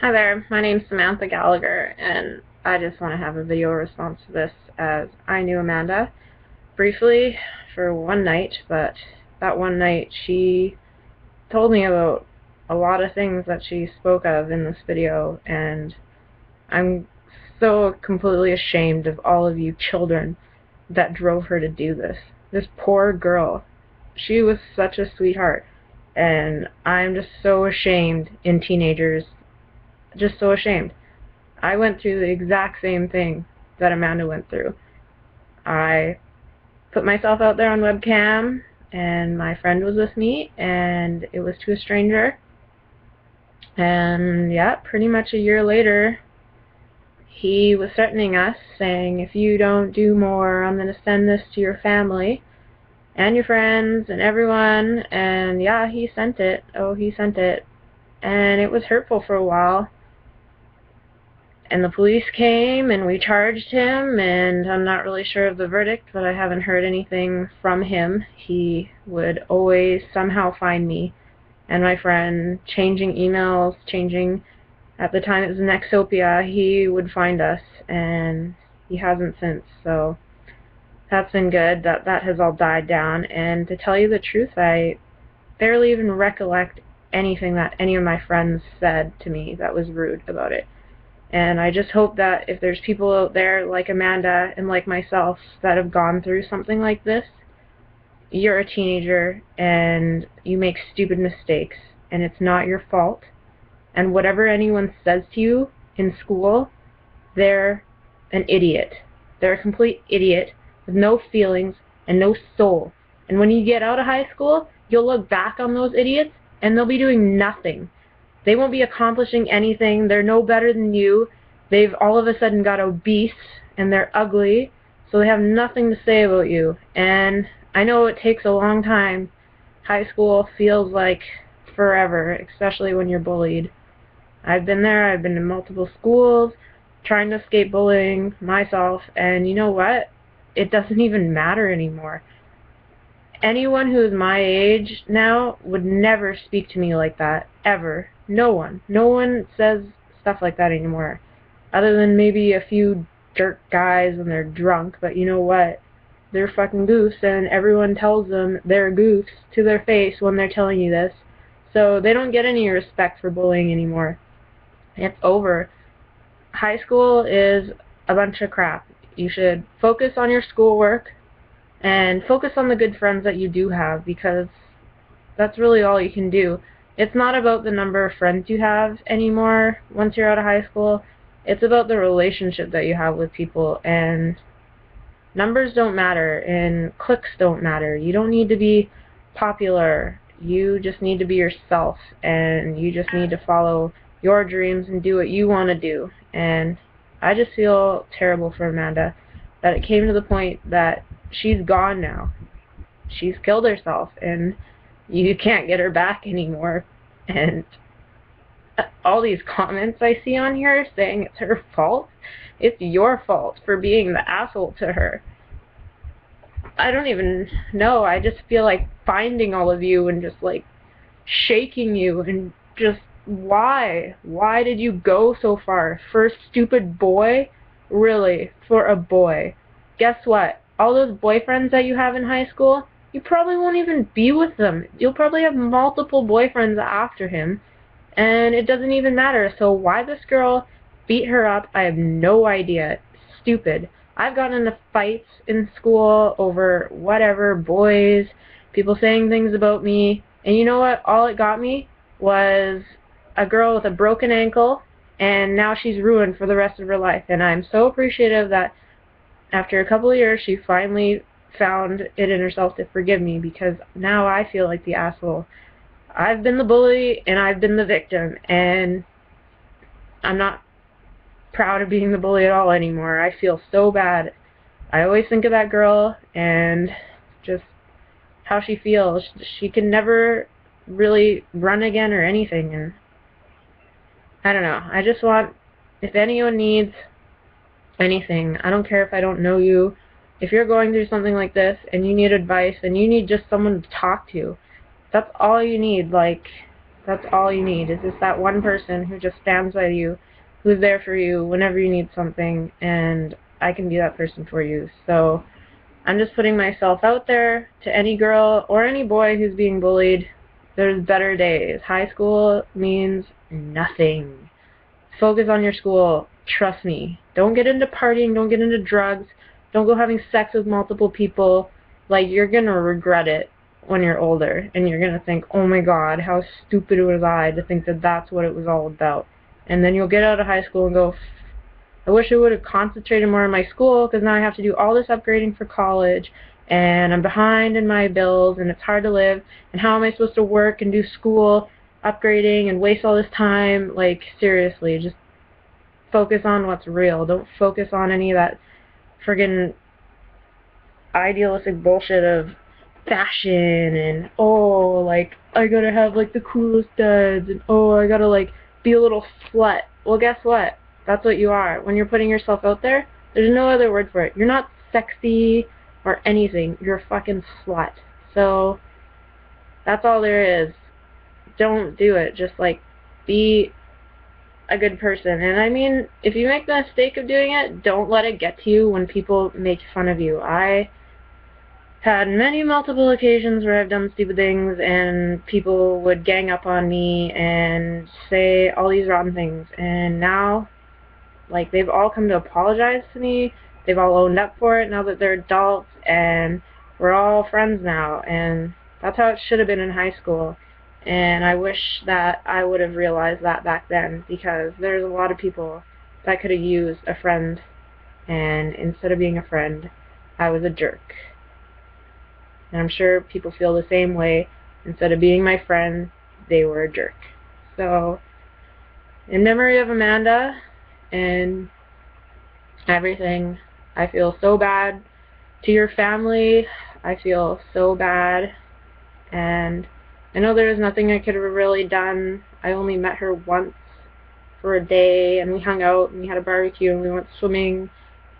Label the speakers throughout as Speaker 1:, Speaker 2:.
Speaker 1: Hi there, my name's Samantha Gallagher, and I just want to have a video response to this, as I knew Amanda briefly for one night, but that one night she told me about a lot of things that she spoke of in this video, and I'm so completely ashamed of all of you children that drove her to do this. This poor girl. She was such a sweetheart, and I'm just so ashamed in teenagers, just so ashamed. I went through the exact same thing that Amanda went through. I put myself out there on webcam, and my friend was with me, and it was to a stranger. And yeah, pretty much a year later, he was threatening us, saying, if you don't do more, I'm going to send this to your family and your friends and everyone. And yeah, he sent it. Oh, he sent it. And it was hurtful for a while. And the police came, and we charged him, and I'm not really sure of the verdict, but I haven't heard anything from him. He would always somehow find me and my friend, changing emails, at the time it was Nexopia. He would find us, and he hasn't since, so that's been good. That has all died down, and to tell you the truth, I barely even recollect anything that any of my friends said to me that was rude about it. And I just hope that if there's people out there like Amanda and like myself that have gone through something like this, you're a teenager and you make stupid mistakes and it's not your fault. And whatever anyone says to you in school, they're an idiot. They're a complete idiot with no feelings and no soul. And when you get out of high school, you'll look back on those idiots and they'll be doing nothing. They won't be accomplishing anything. They're no better than you. They've all of a sudden got obese and they're ugly, so they have nothing to say about you. And I know it takes a long time. High school feels like forever, especially when you're bullied. I've been there. I've been in multiple schools trying to escape bullying myself, and you know what? It doesn't even matter anymore. Anyone who is my age now would never speak to me like that, ever. No one. No one says stuff like that anymore. Other than maybe a few jerk guys when they're drunk, but you know what? They're fucking goofs, and everyone tells them they're goofs to their face when they're telling you this. So they don't get any respect for bullying anymore. It's over. High school is a bunch of crap. You should focus on your schoolwork, and focus on the good friends that you do have, because that's really all you can do. It's not about the number of friends you have anymore once you're out of high school. It's about the relationship that you have with people, and numbers don't matter, and clicks don't matter. You don't need to be popular. You just need to be yourself, and you just need to follow your dreams and do what you want to do. And I just feel terrible for Amanda that it came to the point that she's gone now. She's killed herself, and you can't get her back anymore. And all these comments I see on here saying it's her fault. It's your fault for being the asshole to her. I don't even know. I just feel like finding all of you and just like shaking you and just why? Why did you go so far? For a stupid boy? Really? For a boy? Guess what? All those boyfriends that you have in high school, you probably won't even be with them. You'll probably have multiple boyfriends after him, and it doesn't even matter. So why this girl beat her up, I have no idea. Stupid. I've gotten into fights in school over whatever, boys, people saying things about me, and you know what? All it got me was a girl with a broken ankle, and now she's ruined for the rest of her life. And I'm so appreciative that after a couple of years she finally found it in herself to forgive me, because now I feel like the asshole. I've been the bully and I've been the victim, and I'm not proud of being the bully at all anymore. I feel so bad. I always think of that girl and just how she feels. She can never really run again or anything, and I don't know. I just want, if anyone needs anything, I don't care if I don't know you, if you're going through something like this and you need advice and you need just someone to talk to, that's all you need. Like, That's all you need, is just that one person who just stands by you, who's there for you whenever you need something, and I can be that person for you. So I'm just putting myself out there to any girl or any boy who's being bullied. There's better days. High school means nothing. Focus on your school. Trust me. Don't get into partying. Don't get into drugs. Don't go having sex with multiple people. Like, you're going to regret it when you're older. And you're going to think, oh my God, how stupid was I to think that that's what it was all about. And then you'll get out of high school and go, I wish I would have concentrated more on my school, because now I have to do all this upgrading for college, and I'm behind in my bills, and it's hard to live, and how am I supposed to work and do school, upgrading, and waste all this time? Like, seriously, just focus on what's real. Don't focus on any of that friggin' idealistic bullshit of fashion, and, oh, like, I gotta have, like, the coolest duds, and, oh, I gotta, like, be a little slut. Well, guess what? That's what you are. When you're putting yourself out there, there's no other word for it. You're not sexy or anything. You're a fucking slut. So, that's all there is. Don't do it. Just, like, be a good person. And I mean, if you make the mistake of doing it, don't let it get to you when people make fun of you. I had many multiple occasions where I've done stupid things and people would gang up on me and say all these rotten things, and now, like, they've all come to apologize to me. They've all owned up for it now that they're adults, and we're all friends now, and that's how it should have been in high school. And I wish that I would have realized that back then, because there's a lot of people that could have used a friend, and instead of being a friend, I was a jerk. And I'm sure people feel the same way. Instead of being my friend, they were a jerk. So, in memory of Amanda and everything, I feel so bad. To your family, I feel so bad. And I know there was nothing I could have really done. I only met her once for a day, and we hung out, and we had a barbecue, and we went swimming,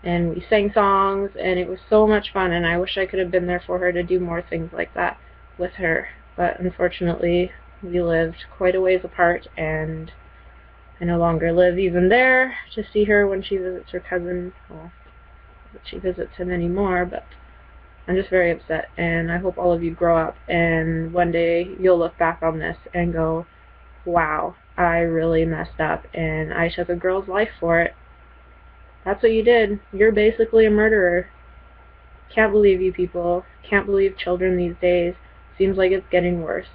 Speaker 1: and we sang songs, and it was so much fun, and I wish I could have been there for her to do more things like that with her. But unfortunately, we lived quite a ways apart, and I no longer live even there to see her when she visits her cousin. Well, she visits him anymore, but I'm just very upset, and I hope all of you grow up, and one day you'll look back on this and go, wow, I really messed up, and I took a girl's life for it. That's what you did. You're basically a murderer. Can't believe you people. Can't believe children these days. Seems like it's getting worse.